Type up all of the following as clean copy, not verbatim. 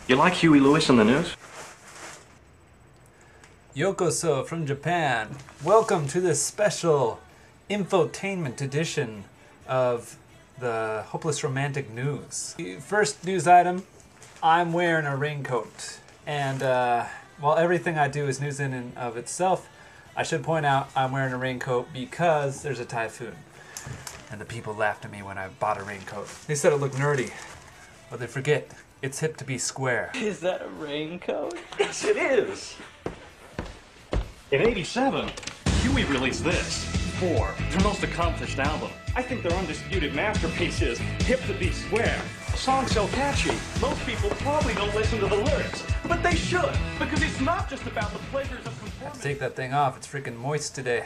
You like Huey Lewis in the news? Yokoso from Japan. Welcome to this special infotainment edition of the Hopeless Romantic News. First news item, I'm wearing a raincoat. And while everything I do is news in and of itself, I should point out I'm wearing a raincoat because there's a typhoon. And the people laughed at me when I bought a raincoat. They said it looked nerdy, but they forget it's hip to be square. Is that a raincoat? Yes, it is. In '87, Huey released this. 4, their most accomplished album. I think their undisputed masterpiece is Hip to Be Square. A song so catchy, most people probably don't listen to the lyrics. But they should, because it's not just about the pleasures of conformity. Take that thing off, it's freaking moist today.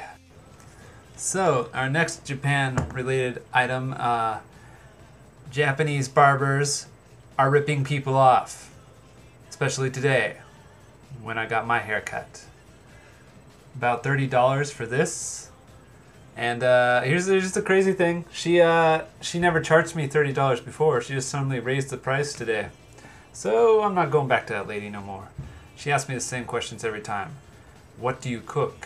So, our next Japan-related item, Japanese barbers are ripping people off. Especially today, when I got my hair cut. About $30 for this. And here's just a crazy thing. She never charged me $30 before. She just suddenly raised the price today. So I'm not going back to that lady no more. She asks me the same questions every time. What do you cook?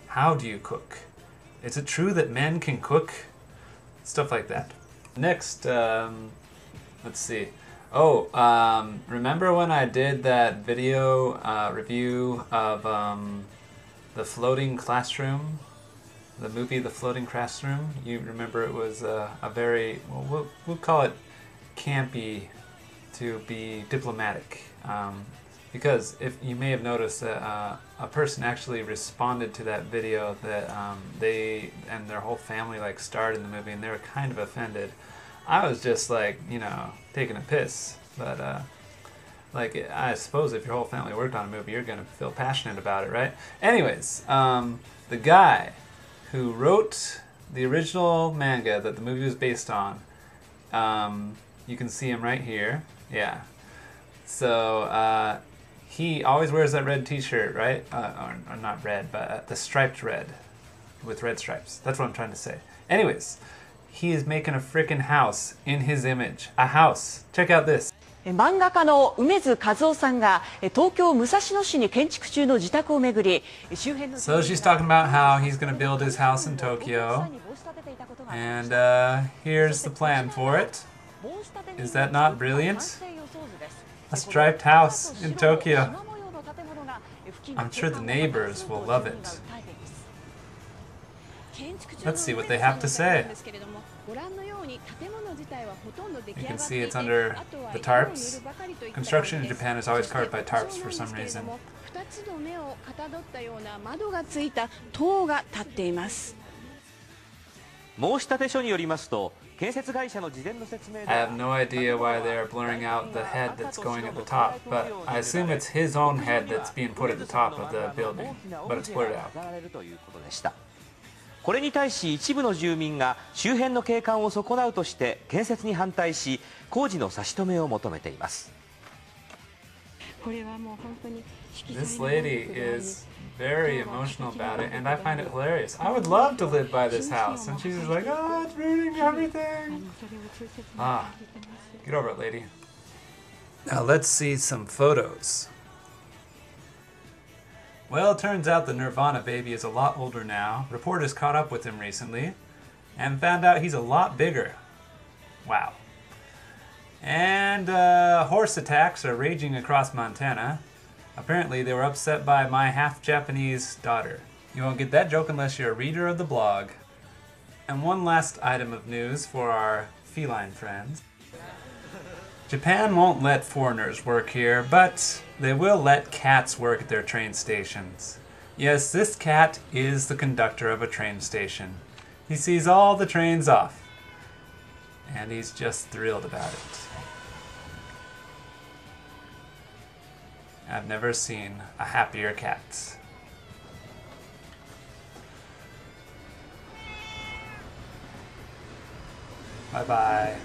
How do you cook? Is it true that men can cook? Stuff like that. Next, let's see. Oh, remember when I did that video review of The Floating Classroom? The movie The Floating Classroom? You remember it was a very, well, we'll call it campy to be diplomatic. Because if you may have noticed that a person actually responded to that video that they and their whole family like starred in the movie, and they were kind of offended. I was just like, you know, taking a piss, but like I suppose if your whole family worked on a movie, you're gonna feel passionate about it, right? Anyways, the guy who wrote the original manga that the movie was based on, you can see him right here. Yeah. So he always wears that red t-shirt, right? Or not red, but the striped red with red stripes. That's what I'm trying to say. Anyways, he is making a freaking house in his image. A house. Check out this. 漫画家の梅津和夫さんが東京武蔵野市に建築中の自宅をめぐり周辺の So she's talking about how he's going to build his house in Tokyo. And here's the plan for it. Is that not brilliant? A striped house in Tokyo. I'm sure the neighbors will love it. Let's see what they have to say. You can see it's under the tarps. Construction in Japan is always covered by tarps for some reason. I have no idea why they're blurring out the head that's going at the top, but I assume it's his own head that's being put at the top of the building, but it's blurred out. これに対し一部の住民が周辺の景観を損なうとして建設に反対し工事の差し止めを求めています。 This lady is very emotional about it, and I find it hilarious. I would love to live by this house, and she's just like, oh, it's ruining everything. Ah, get over it, lady. Now let's see some photos. Well, it turns out the Nirvana baby is a lot older now. Reporters caught up with him recently and found out he's a lot bigger. Wow. And horse attacks are raging across Montana. Apparently they were upset by my half-Japanese daughter. You won't get that joke unless you're a reader of the blog. And one last item of news for our feline friends. Japan won't let foreigners work here, but they will let cats work at their train stations. Yes, this cat is the conductor of a train station. He sees all the trains off, and he's just thrilled about it. I've never seen a happier cat. Bye-bye.